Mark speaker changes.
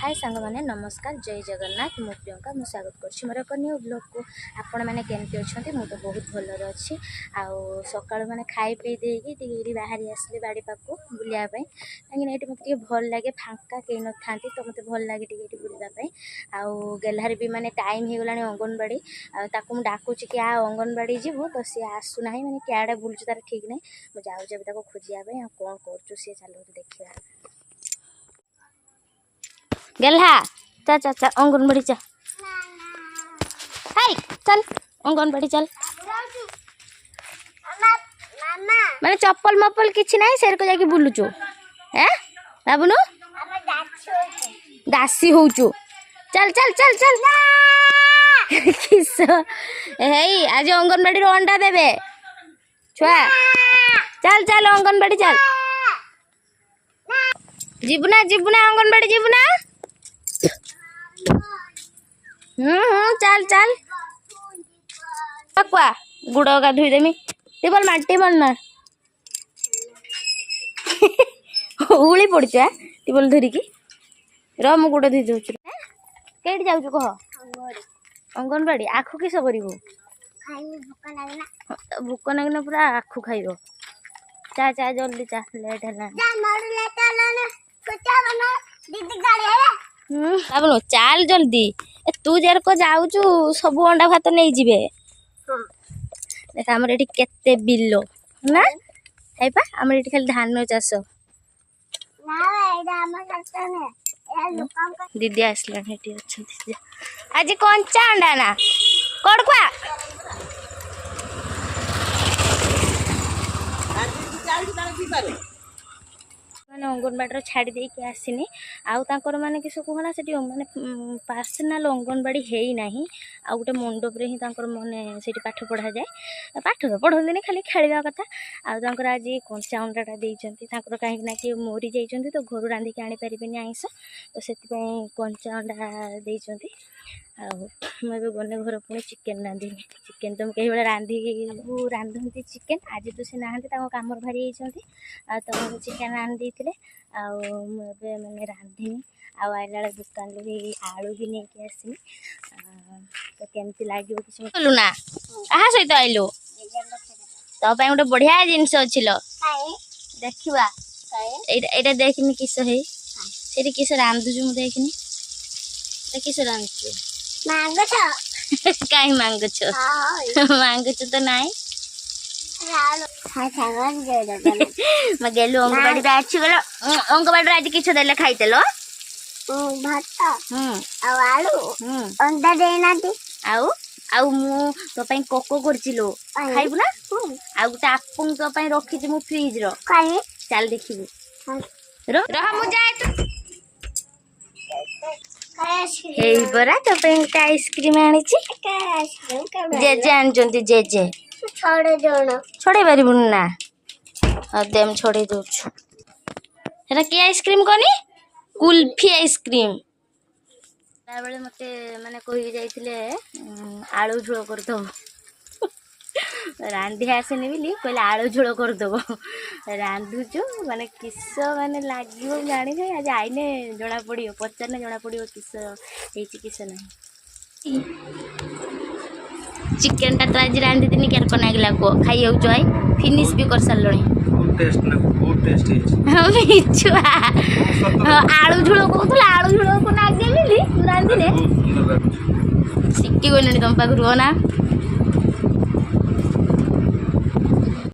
Speaker 1: हाय सांग मैंने नमस्कार जय जगन्नाथ मु प्रियंका मु स्वागत कर मोर एक न्यू ब्लॉग को आपण मैंने केमती अच्छा मु तो बहुत भलर अच्छी आउ सका मैंने खाई पी देकी बाहरी आसली बाड़ी पाक बुलायापी कहीं ये मतलब भल लगे फांका कहीं न था तो मत भल लगे बुलापी आउ गेल्हार भी माने टाइम हो गला अंगनवाड़ी मुझे डाकुची कि आ अंगनवाड़ी जीवु तो सी आसुना मैंने क्या बुलूँ तार ठीक नहीं मुझे जाऊँ खोजापी कौन कर सी चलो देखा गेल्हा चा चा चा अंगनवाड़ी चा हाय चल अंगनवाड़ी चल मैंने चप्पल मप्पल किसी ना सेर को जाके बुलुचु हैं बाबुनु दासी होचु चल चल चल चल किस हे आज अंगनवाड़ी रो अंडा देबे छुआ चल चल अंगनवाड़ी चल जीवना अंगनवाड़ी जीवना चल चल पकुआ गुड़ का धुई देमी टेबल मार उली पड़ी टेबल धरिकी र मु गुड़ धुई दूँ कहीं जाऊ कह अंगनवाड़ी आखु किस कर भोक लगना पूरा आखु खाइब चा चा जल्दी चा लेट है बाबू चाल जल्दी तू जर को जाऊचु सब अंडा भात नहीं जीवे देख आमर ये केते बिल ना खाइबा आमर ये खाली धान चाष दीदी आसला आज कंचा अंडा ना कड़कुआ मैंने अंगनवाड़ी छाड़ी देके आसनी आउर मैंने किस कहना से मैंने पर्सनाल अंगनवाड़ी है ना आ गोटे मंडप रे ही मैंने से पाठ पढ़ा जाए पाठ तो पढ़ते खाली खेलवा कथा आउर आज कंचा अंडाटा देती कहीं कि मरी जाइए तो घर रांधिक आनी पारे आइस तो से कंचा अंडा देती मुझे गने घर पुणी चिकेन रांधि चिकेन तो कई बड़े रांधती चिकेन आज तो से ना कम बाहरी होती तो चिकेन रांधि मुझे मैंने रांधिनी आइला दुकान भी आलू भी नहीं कि आसनी तो केमती लगे किसी ना क्या सहित आइलु तो गोटे बढ़िया जिनस अच्छी देखा यहाँ देखनी किस है किस रांधुचु मुझे देखनी किस रांधु कहीं मांगुच मांगुच तो नाई गेलु अंगनवाड़ी अच्छी गल अंगनवाड़ी आज किछ देले खाइतेलो आउ आउ मु तो पई कोको करचिलो खाइबु ना आ गुटा आपुन तो पई रखि मु फ्रिज रो चल देखिबु रह मु जाए हे बरा तो पे आइसक्रीम आनी जेजे आनी जेजे छोड़े पार ना देम छोड़े दूछु कि आइसक्रीम कनी कुल्फी आइसक्रीम बेले मत मैंने कही जाइए आलू झोल करदब रांधि आसेनी बोली कहले आलू झोल करदब रांधुचु माने किस माने लगे जानी आज आईने जना पड़ो पचारे जना पड़ो किस किस ना चिकेन टा तो आज रांधि दिन क्या लगे खाई आई फिनिश भी कर सारे आलू झोल कहूँ आलू झोल को नागे रांधिने शिखी गली तुम पाखु ना